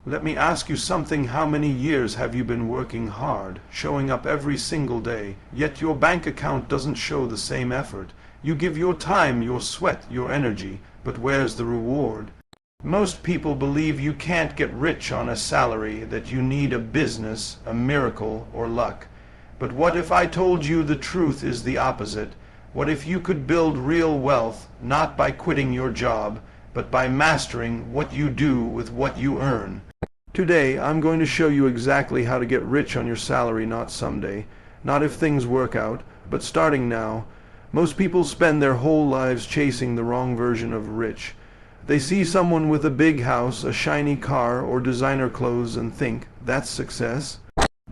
Let me ask you something. How many years have you been working hard, showing up every single day, yet your bank account doesn't show the same effort? You give your time, your sweat, your energy, but where's the reward? Most people believe you can't get rich on a salary, that you need a business, a miracle, or luck. But what if I told you the truth is the opposite? What if you could build real wealth, not by quitting your job, but by mastering what you do with what you earn? Today, I'm going to show you exactly how to get rich on your salary, not someday, not if things work out, but starting now. Most people spend their whole lives chasing the wrong version of rich. They see someone with a big house, a shiny car, or designer clothes and think, that's success.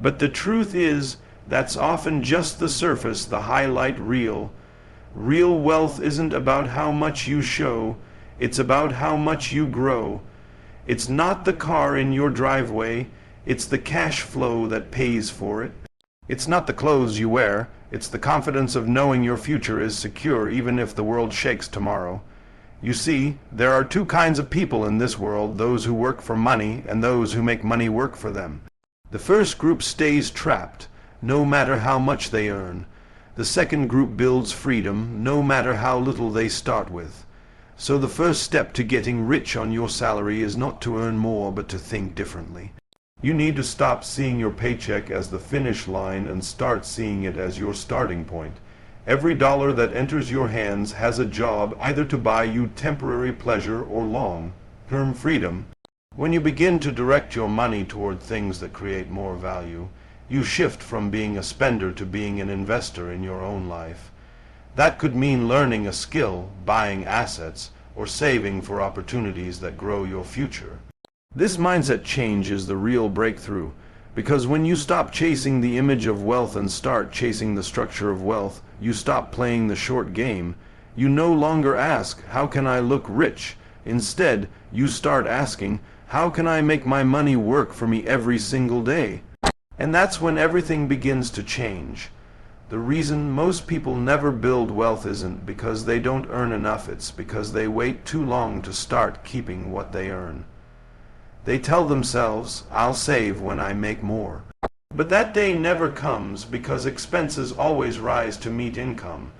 But the truth is, that's often just the surface, the highlight reel. Real wealth isn't about how much you show, it's about how much you grow. It's not the car in your driveway, it's the cash flow that pays for it. It's not the clothes you wear, it's the confidence of knowing your future is secure even if the world shakes tomorrow. You see, there are two kinds of people in this world, those who work for money and those who make money work for them. The first group stays trapped, no matter how much they earn. The second group builds freedom, no matter how little they start with. So the first step to getting rich on your salary is not to earn more, but to think differently. You need to stop seeing your paycheck as the finish line and start seeing it as your starting point. Every dollar that enters your hands has a job, either to buy you temporary pleasure or long-term freedom. When you begin to direct your money toward things that create more value, you shift from being a spender to being an investor in your own life. That could mean learning a skill, buying assets, or saving for opportunities that grow your future. This mindset change is the real breakthrough, because when you stop chasing the image of wealth and start chasing the structure of wealth, you stop playing the short game. You no longer ask, how can I look rich? Instead, you start asking, how can I make my money work for me every single day? And that's when everything begins to change. The reason most people never build wealth isn't because they don't earn enough, it's because they wait too long to start keeping what they earn. They tell themselves, I'll save when I make more. But that day never comes because expenses always rise to meet income.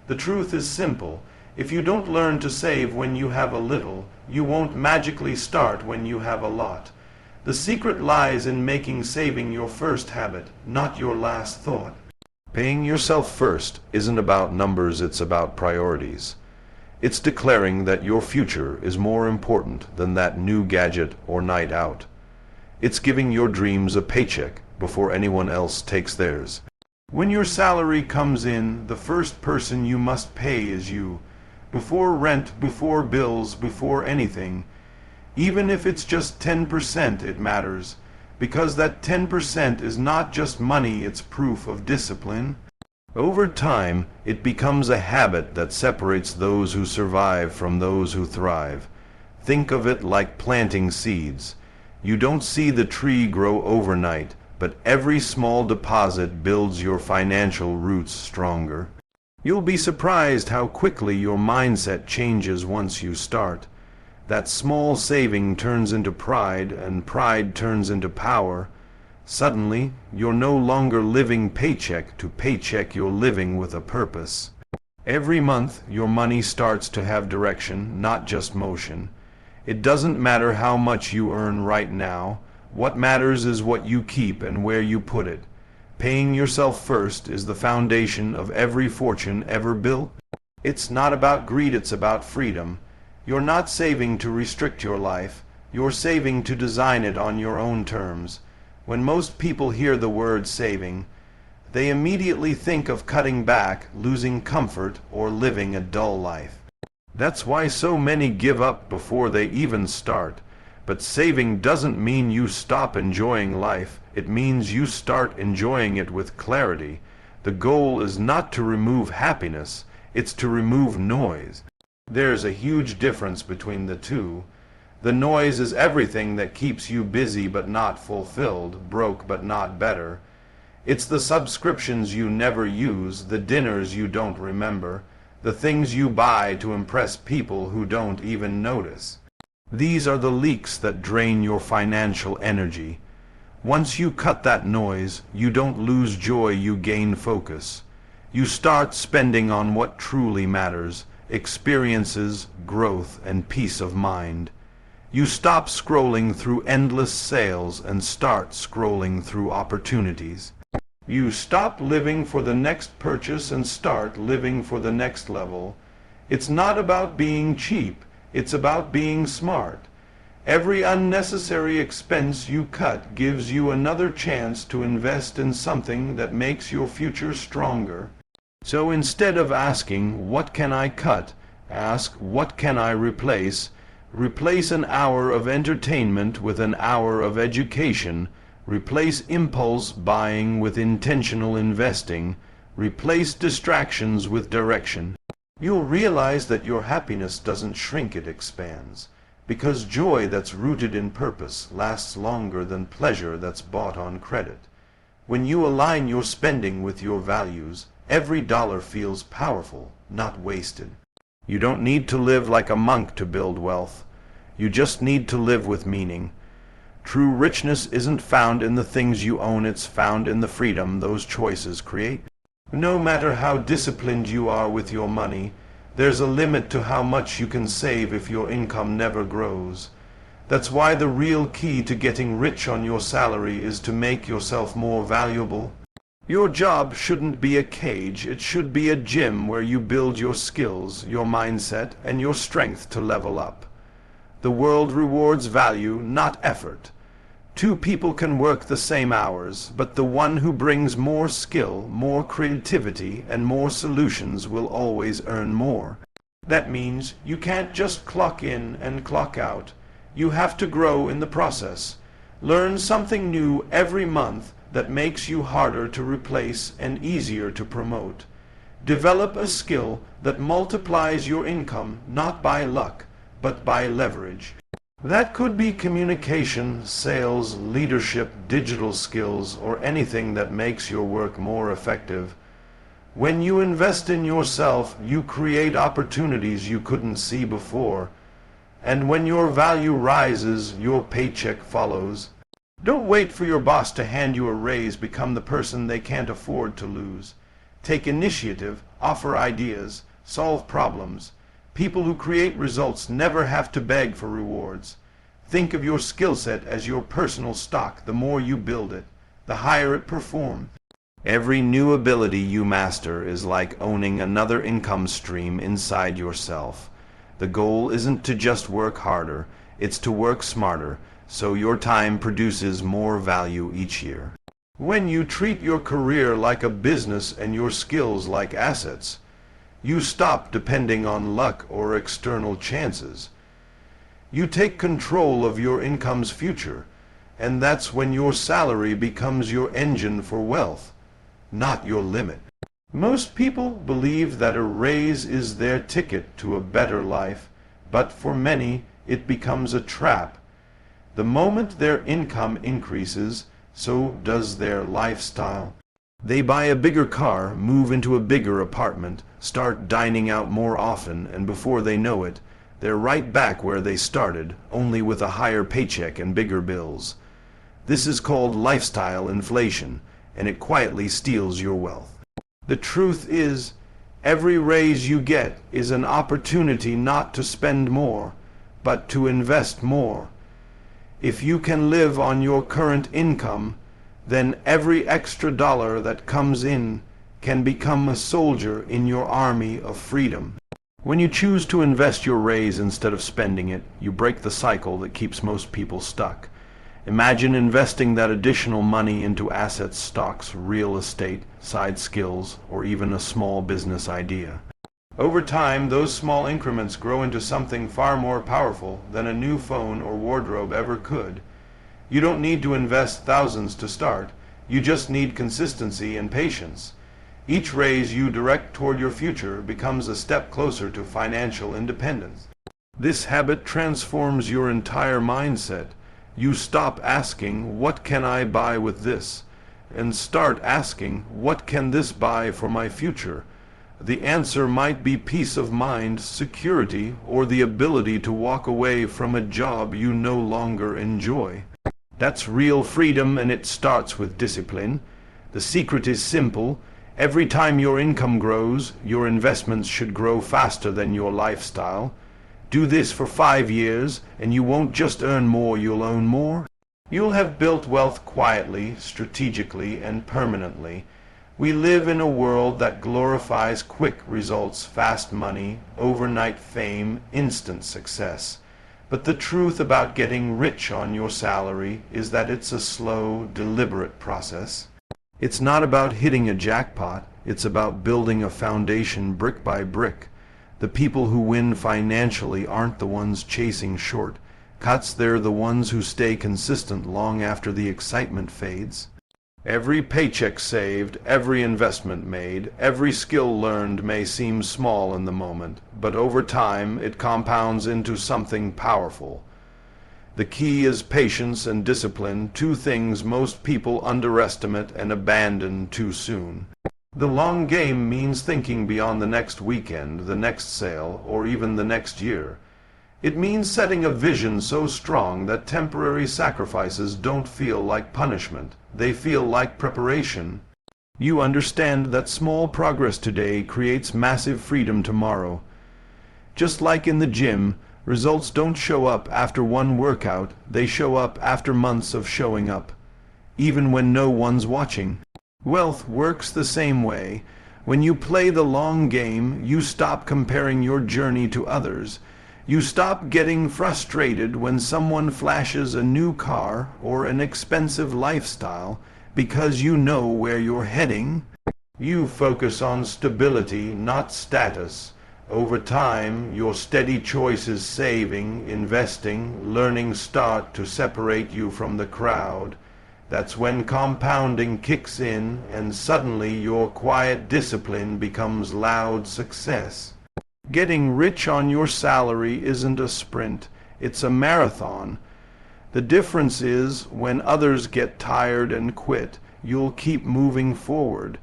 The truth is simple. If you don't learn to save when you have a little, you won't magically start when you have a lot. The secret lies in making saving your first habit, not your last thought. Paying yourself first isn't about numbers, it's about priorities. It's declaring that your future is more important than that new gadget or night out. It's giving your dreams a paycheck before anyone else takes theirs. When your salary comes in, the first person you must pay is you. Before rent, before bills, before anything. Even if it's just 10%, it matters. Because that 10% is not just money, it's proof of discipline. Over time, it becomes a habit that separates those who survive from those who thrive. Think of it like planting seeds. You don't see the tree grow overnight, but every small deposit builds your financial roots stronger. You'll be surprised how quickly your mindset changes once you start. That small saving turns into pride, and pride turns into power. Suddenly, you're no longer living paycheck to paycheck, you're living with a purpose. Every month, your money starts to have direction, not just motion. It doesn't matter how much you earn right now. What matters is what you keep and where you put it. Paying yourself first is the foundation of every fortune ever built. It's not about greed, it's about freedom. You're not saving to restrict your life, you're saving to design it on your own terms. When most people hear the word saving, they immediately think of cutting back, losing comfort, or living a dull life. That's why so many give up before they even start. But saving doesn't mean you stop enjoying life, it means you start enjoying it with clarity. The goal is not to remove happiness, it's to remove noise. There's a huge difference between the two. The noise is everything that keeps you busy but not fulfilled, broke but not better. It's the subscriptions you never use, the dinners you don't remember, the things you buy to impress people who don't even notice. These are the leaks that drain your financial energy. Once you cut that noise, you don't lose joy, you gain focus. You start spending on what truly matters: experiences, growth, and peace of mind. You stop scrolling through endless sales and start scrolling through opportunities. You stop living for the next purchase and start living for the next level. It's not about being cheap, it's about being smart. Every unnecessary expense you cut gives you another chance to invest in something that makes your future stronger. So instead of asking, "What can I cut?" ask, "What can I replace?" Replace an hour of entertainment with an hour of education. Replace impulse buying with intentional investing. Replace distractions with direction. You'll realize that your happiness doesn't shrink, it expands. Because joy that's rooted in purpose lasts longer than pleasure that's bought on credit. When you align your spending with your values, every dollar feels powerful, not wasted. You don't need to live like a monk to build wealth. You just need to live with meaning. True richness isn't found in the things you own, it's found in the freedom those choices create. No matter how disciplined you are with your money, there's a limit to how much you can save if your income never grows. That's why the real key to getting rich on your salary is to make yourself more valuable. Your job shouldn't be a cage, it should be a gym where you build your skills, your mindset, and your strength to level up. The world rewards value, not effort. Two people can work the same hours, but the one who brings more skill, more creativity, and more solutions will always earn more. That means you can't just clock in and clock out. You have to grow in the process. Learn something new every month that makes you harder to replace and easier to promote. Develop a skill that multiplies your income not by luck, but by leverage. That could be communication, sales, leadership, digital skills, or anything that makes your work more effective. When you invest in yourself, you create opportunities you couldn't see before. And when your value rises, your paycheck follows. Don't wait for your boss to hand you a raise. Become the person they can't afford to lose. Take initiative, offer ideas, solve problems. People who create results never have to beg for rewards. Think of your skill set as your personal stock. The more you build it, the higher it performs. Every new ability you master is like owning another income stream inside yourself. The goal isn't to just work harder, it's to work smarter, so your time produces more value each year. When you treat your career like a business and your skills like assets, you stop depending on luck or external chances. You take control of your income's future, and that's when your salary becomes your engine for wealth, not your limit. Most people believe that a raise is their ticket to a better life, but for many it becomes a trap. The moment their income increases, so does their lifestyle. They buy a bigger car, move into a bigger apartment, start dining out more often, and before they know it, they're right back where they started, only with a higher paycheck and bigger bills. This is called lifestyle inflation, and it quietly steals your wealth. The truth is, every raise you get is an opportunity not to spend more, but to invest more. If you can live on your current income, then every extra dollar that comes in can become a soldier in your army of freedom. When you choose to invest your raise instead of spending it, you break the cycle that keeps most people stuck. Imagine investing that additional money into assets, stocks, real estate, side skills, or even a small business idea. Over time, those small increments grow into something far more powerful than a new phone or wardrobe ever could. You don't need to invest thousands to start. You just need consistency and patience. Each raise you direct toward your future becomes a step closer to financial independence. This habit transforms your entire mindset. You stop asking, "What can I buy with this?" and start asking, "What can this buy for my future?" The answer might be peace of mind, security, or the ability to walk away from a job you no longer enjoy. That's real freedom, and it starts with discipline. The secret is simple. Every time your income grows, your investments should grow faster than your lifestyle. Do this for 5 years, and you won't just earn more, you'll own more. You'll have built wealth quietly, strategically, and permanently. We live in a world that glorifies quick results, fast money, overnight fame, instant success. But the truth about getting rich on your salary is that it's a slow, deliberate process. It's not about hitting a jackpot, it's about building a foundation brick by brick. The people who win financially aren't the ones chasing shortcuts, they're the ones who stay consistent long after the excitement fades. Every paycheck saved, every investment made, every skill learned may seem small in the moment, but over time it compounds into something powerful. The key is patience and discipline, two things most people underestimate and abandon too soon. The long game means thinking beyond the next weekend, the next sale, or even the next year. It means setting a vision so strong that temporary sacrifices don't feel like punishment. They feel like preparation. You understand that small progress today creates massive freedom tomorrow. Just like in the gym, results don't show up after one workout, they show up after months of showing up, even when no one's watching. Wealth works the same way. When you play the long game, you stop comparing your journey to others. You stop getting frustrated when someone flashes a new car or an expensive lifestyle because you know where you're heading. You focus on stability, not status. Over time, your steady choices, saving, investing, learning, start to separate you from the crowd. That's when compounding kicks in, and suddenly your quiet discipline becomes loud success. Getting rich on your salary isn't a sprint, it's a marathon. The difference is, when others get tired and quit, you'll keep moving forward.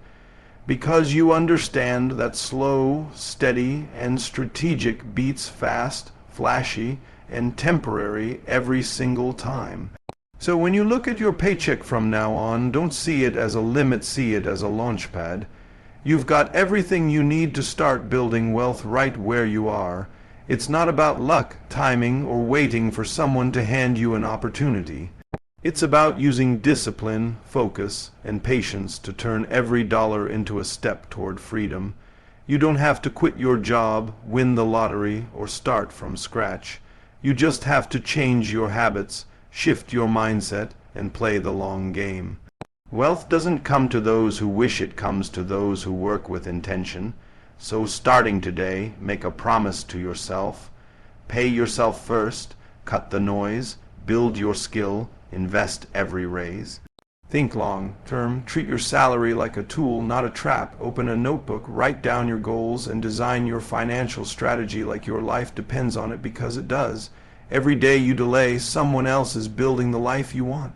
Because you understand that slow, steady, and strategic beats fast, flashy, and temporary every single time. So when you look at your paycheck from now on, don't see it as a limit, see it as a launch pad. You've got everything you need to start building wealth right where you are. It's not about luck, timing, or waiting for someone to hand you an opportunity. It's about using discipline, focus, and patience to turn every dollar into a step toward freedom. You don't have to quit your job, win the lottery, or start from scratch. You just have to change your habits, shift your mindset, and play the long game. Wealth doesn't come to those who wish, it comes to those who work with intention. So starting today, make a promise to yourself. Pay yourself first, cut the noise, build your skill, invest every raise. Think long term, treat your salary like a tool, not a trap. Open a notebook, write down your goals, and design your financial strategy like your life depends on it, because it does. Every day you delay, someone else is building the life you want.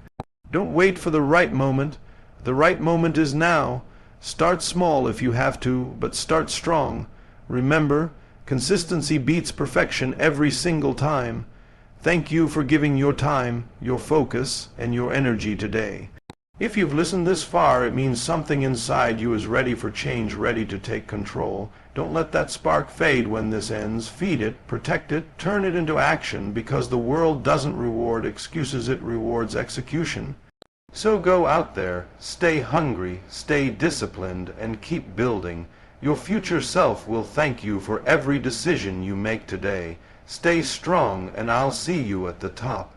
Don't wait for the right moment. The right moment is now. Start small if you have to, but start strong. Remember, consistency beats perfection every single time. Thank you for giving your time, your focus, and your energy today. If you've listened this far, it means something inside you is ready for change, ready to take control. Don't let that spark fade when this ends. Feed it, protect it, turn it into action, because the world doesn't reward excuses, it rewards execution. So go out there, stay hungry, stay disciplined, and keep building. Your future self will thank you for every decision you make today. Stay strong, and I'll see you at the top.